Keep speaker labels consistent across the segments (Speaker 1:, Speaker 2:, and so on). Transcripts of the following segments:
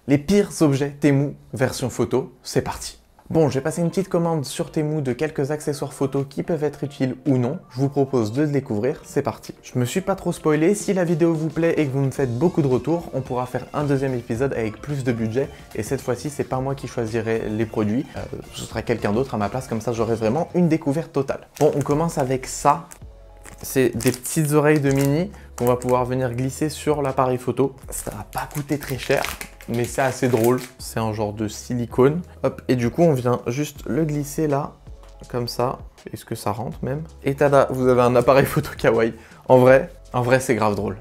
Speaker 1: Les pires objets Temu version photo, c'est parti. Bon, j'ai passé une petite commande sur Temu de quelques accessoires photos qui peuvent être utiles ou non. Je vous propose de le découvrir, c'est parti. Je me suis pas trop spoilé, si la vidéo vous plaît et que vous me faites beaucoup de retours, on pourra faire un deuxième épisode avec plus de budget. Et cette fois-ci, c'est pas moi qui choisirai les produits, ce sera quelqu'un d'autre à ma place, comme ça j'aurai vraiment une découverte totale. Bon, on commence avec ça. C'est des petites oreilles de mini qu'on va pouvoir venir glisser sur l'appareil photo. Ça va pas coûter très cher, mais c'est assez drôle. C'est un genre de silicone. Hop, et du coup, on vient juste le glisser là, comme ça. Est-ce que ça rentre même? Et tada, vous avez un appareil photo kawaii. En vrai, c'est grave drôle.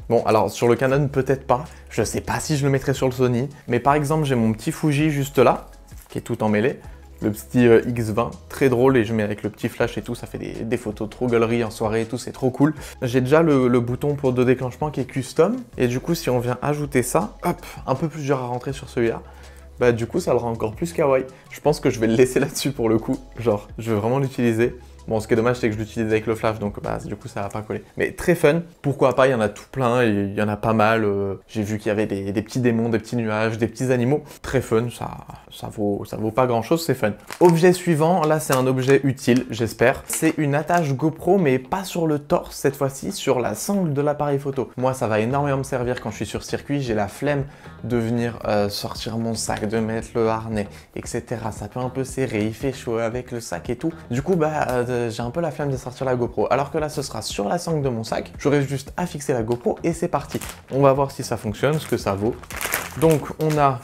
Speaker 1: Bon, alors sur le Canon, peut-être pas. Je sais pas si je le mettrai sur le Sony. Mais par exemple, j'ai mon petit Fuji juste là, qui est tout emmêlé. Le petit X20, très drôle, et je mets avec le petit flash et tout, ça fait des photos trop galeries en soirée et tout, c'est trop cool. J'ai déjà le bouton pour de déclenchement qui est custom, et du coup si on vient ajouter ça, hop, un peu plus dur à rentrer sur celui-là, bah du coup ça le rend encore plus kawaii. Je pense que je vais le laisser là-dessus pour le coup, genre je vais vraiment l'utiliser. Bon, ce qui est dommage, c'est que je l'utilise avec le flash, donc bah, du coup, ça va pas coller. Mais très fun. Pourquoi pas, il y en a tout plein, et il y en a pas mal. J'ai vu qu'il y avait des petits démons, des petits nuages, des petits animaux. Très fun, ça vaut pas grand-chose, c'est fun. Objet suivant, là, c'est un objet utile, j'espère. C'est une attache GoPro, mais pas sur le torse, cette fois-ci, sur la sangle de l'appareil photo. Moi, ça va énormément me servir quand je suis sur circuit. J'ai la flemme de venir sortir mon sac, de mettre le harnais, etc. Ça peut un peu serrer, il fait chaud avec le sac et tout. Du coup, bah... j'ai un peu la flemme de sortir la GoPro, alors que là ce sera sur la sangle de mon sac, j'aurai juste à fixer la GoPro et c'est parti. On va voir si ça fonctionne, ce que ça vaut. Donc on a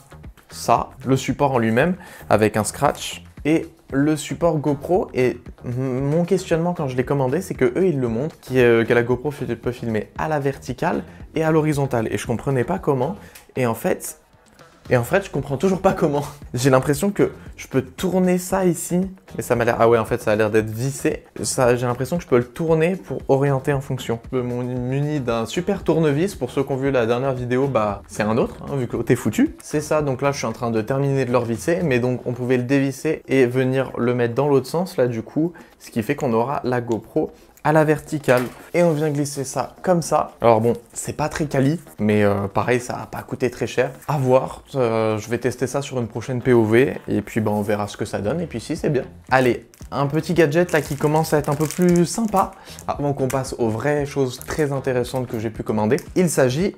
Speaker 1: ça, le support en lui-même avec un scratch et le support GoPro. Et mon questionnement quand je l'ai commandé, c'est que eux ils le montrent, que la GoPro peut filmer à la verticale et à l'horizontale, et je comprenais pas comment. Et en fait, je comprends toujours pas comment. J'ai l'impression que je peux tourner ça ici, mais ça m'a l'air... Ah ouais, en fait, ça a l'air d'être vissé. J'ai l'impression que je peux le tourner pour orienter en fonction. Je me munis d'un super tournevis. Pour ceux qui ont vu la dernière vidéo, bah, c'est un autre, hein, vu que t'es foutu. C'est ça, donc là, je suis en train de terminer de le revisser, mais donc, on pouvait le dévisser et venir le mettre dans l'autre sens, là, du coup, ce qui fait qu'on aura la GoPro à la verticale, et on vient glisser ça comme ça. Alors bon, c'est pas très quali, mais pareil, ça va pas coûter très cher. À voir, je vais tester ça sur une prochaine POV, et puis ben, on verra ce que ça donne, et puis si c'est bien. Allez, un petit gadget là qui commence à être un peu plus sympa, avant qu'on passe aux vraies choses très intéressantes que j'ai pu commander. Il s'agit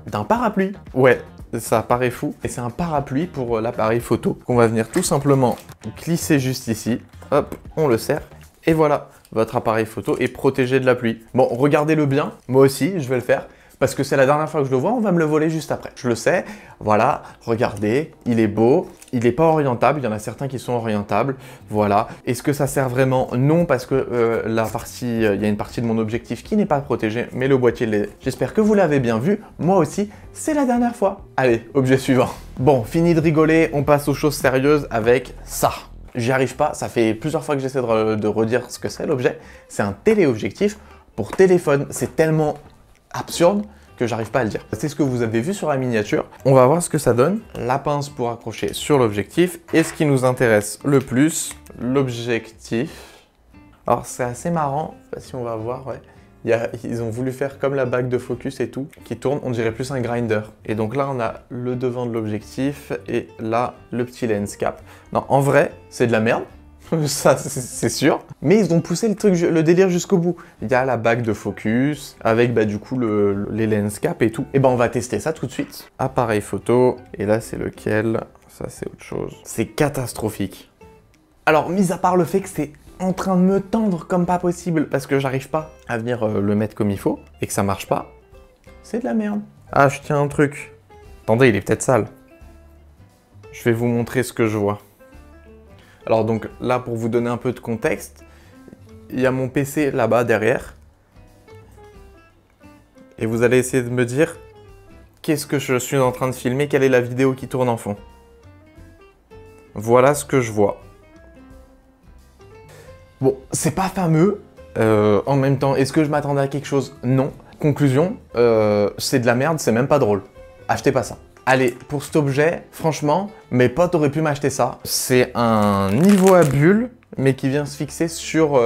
Speaker 1: d'un parapluie. Ouais, ça paraît fou, et c'est un parapluie pour l'appareil photo, qu'on va venir tout simplement glisser juste ici. Hop, on le serre, et voilà. Votre appareil photo est protégé de la pluie. Bon, regardez-le bien, moi aussi, je vais le faire, parce que c'est la dernière fois que je le vois, on va me le voler juste après. Je le sais, voilà, regardez, il est beau, il n'est pas orientable, il y en a certains qui sont orientables, voilà. Est-ce que ça sert vraiment? Non, parce que il y a une partie de mon objectif qui n'est pas protégée, mais le boîtier l'est. J'espère que vous l'avez bien vu, moi aussi, c'est la dernière fois. Allez, objet suivant. Bon, fini de rigoler, on passe aux choses sérieuses avec ça. J'y arrive pas, ça fait plusieurs fois que j'essaie de redire ce que c'est l'objet. C'est un téléobjectif pour téléphone. C'est tellement absurde que j'arrive pas à le dire. C'est ce que vous avez vu sur la miniature. On va voir ce que ça donne. La pince pour accrocher sur l'objectif. Et ce qui nous intéresse le plus, l'objectif. Alors c'est assez marrant, je sais pas si on va voir, ouais. Ils ont voulu faire comme la bague de focus et tout, qui tourne, on dirait plus un grinder. Et donc là, on a le devant de l'objectif et là, le petit lens cap. Non, en vrai, c'est de la merde, ça c'est sûr. Mais ils ont poussé le délire jusqu'au bout. Il y a la bague de focus avec bah, du coup les lens cap et tout. Et ben on va tester ça tout de suite. Appareil photo, et là c'est lequel? Ça c'est autre chose. C'est catastrophique. Alors, mis à part le fait que c'est en train de me tendre comme pas possible parce que j'arrive pas à venir le mettre comme il faut et que ça marche pas, c'est de la merde. Ah, je tiens un truc. Attendez, il est peut-être sale. Je vais vous montrer ce que je vois. Alors donc là, pour vous donner un peu de contexte, il y a mon PC là-bas derrière. Et vous allez essayer de me dire qu'est-ce que je suis en train de filmer, quelle est la vidéo qui tourne en fond. Voilà ce que je vois. Bon, c'est pas fameux. En même temps, est-ce que je m'attendais à quelque chose? Non. Conclusion, c'est de la merde, c'est même pas drôle. Achetez pas ça. Allez, pour cet objet, franchement, mes potes auraient pu m'acheter ça. C'est un niveau à bulles, mais qui vient se fixer sur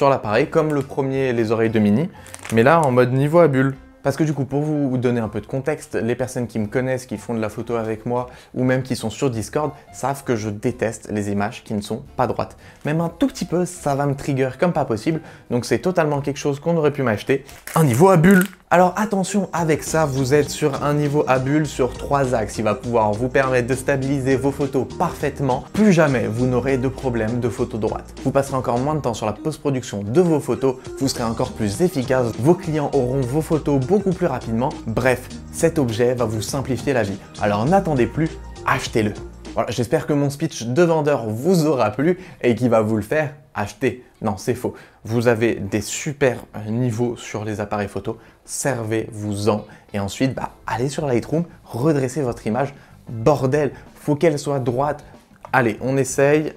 Speaker 1: l'appareil, comme le premier, les oreilles de mini. Mais là, en mode niveau à bulles. Parce que du coup, pour vous donner un peu de contexte, les personnes qui me connaissent, qui font de la photo avec moi, ou même qui sont sur Discord, savent que je déteste les images qui ne sont pas droites. Même un tout petit peu, ça va me trigger comme pas possible, donc c'est totalement quelque chose qu'on aurait pu m'acheter. Un niveau à bulle. Alors attention, avec ça, vous êtes sur un niveau à bulle sur 3 axes. Il va pouvoir vous permettre de stabiliser vos photos parfaitement. Plus jamais vous n'aurez de problème de photo droite. Vous passerez encore moins de temps sur la post-production de vos photos, vous serez encore plus efficace, vos clients auront vos photos beaucoup plus rapidement. Bref, cet objet va vous simplifier la vie. Alors n'attendez plus, achetez-le. Voilà, j'espère que mon speech de vendeur vous aura plu et qu'il va vous le faire acheter. Non, c'est faux. Vous avez des super niveaux sur les appareils photo, servez-vous-en. Et ensuite, allez sur Lightroom, redressez votre image. Bordel, faut qu'elle soit droite. Allez, on essaye.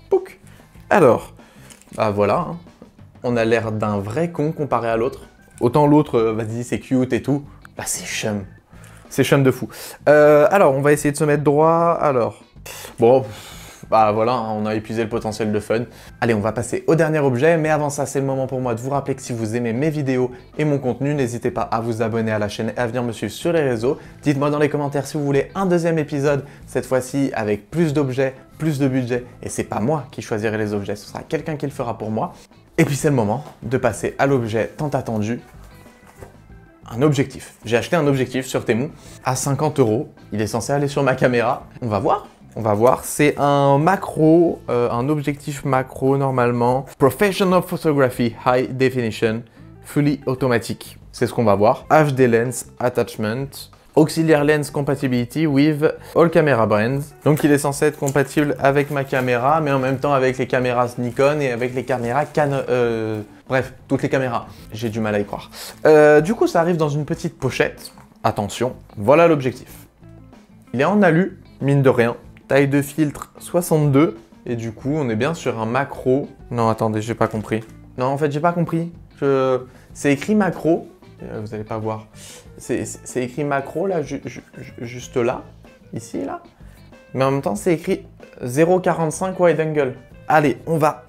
Speaker 1: Pouc. Alors, voilà, hein. On a l'air d'un vrai con comparé à l'autre. Autant l'autre, vas-y, c'est cute et tout. Là, c'est chum. C'est chum de fou. Alors, on va essayer de se mettre droit. Alors, bon, voilà, hein, on a épuisé le potentiel de fun. Allez, on va passer au dernier objet. Mais avant ça, c'est le moment pour moi de vous rappeler que si vous aimez mes vidéos et mon contenu, n'hésitez pas à vous abonner à la chaîne et à venir me suivre sur les réseaux. Dites-moi dans les commentaires si vous voulez un deuxième épisode, cette fois-ci avec plus d'objets, plus de budget. Et c'est pas moi qui choisirai les objets, ce sera quelqu'un qui le fera pour moi. Et puis c'est le moment de passer à l'objet tant attendu. Un objectif. J'ai acheté un objectif sur Temu à 50 €. Il est censé aller sur ma caméra. On va voir. On va voir. C'est un macro, un objectif macro normalement. Professional Photography High Definition, Fully Automatic. C'est ce qu'on va voir. HD Lens Attachment. Auxiliary Lens Compatibility with all camera brands. Donc il est censé être compatible avec ma caméra, mais en même temps avec les caméras Nikon et avec les caméras Canon. Bref, toutes les caméras. J'ai du mal à y croire. Du coup, ça arrive dans une petite pochette. Attention, voilà l'objectif. Il est en alu, mine de rien. Taille de filtre 62. Et du coup, on est bien sur un macro. Non, attendez, j'ai pas compris. Non, en fait, j'ai pas compris. C'est écrit macro. Vous n'allez pas voir. C'est écrit macro, là, juste là. Ici, là. Mais en même temps, c'est écrit 0,45 wide angle. Allez, on va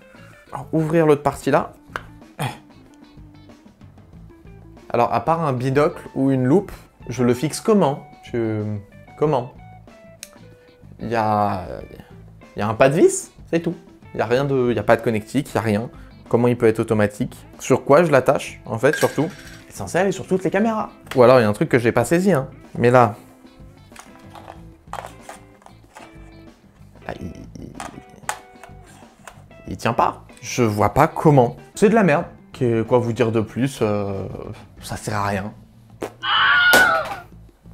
Speaker 1: ouvrir l'autre partie, là. Alors, à part un bidocle ou une loupe, je le fixe comment? Comment? Il y a un pas de vis, c'est tout. Il n'y a pas de connectique, il n'y a rien. Comment il peut être automatique? Sur quoi je l'attache, en fait, surtout? C'est censé aller sur toutes les caméras. Ou alors, il y a un truc que j'ai pas saisi, hein. Mais là... il tient pas. Je vois pas comment. C'est de la merde. Quoi vous dire de plus? Ça sert à rien.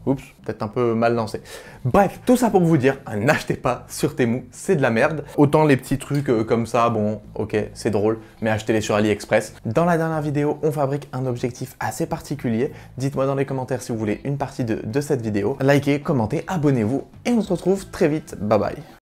Speaker 1: Oups, peut-être un peu mal lancé. Bref, tout ça pour vous dire, n'achetez pas sur Temu, c'est de la merde. Autant les petits trucs comme ça, bon, ok, c'est drôle, mais achetez-les sur AliExpress. Dans la dernière vidéo, on fabrique un objectif assez particulier. Dites-moi dans les commentaires si vous voulez une partie de cette vidéo. Likez, commentez, abonnez-vous et on se retrouve très vite. Bye bye.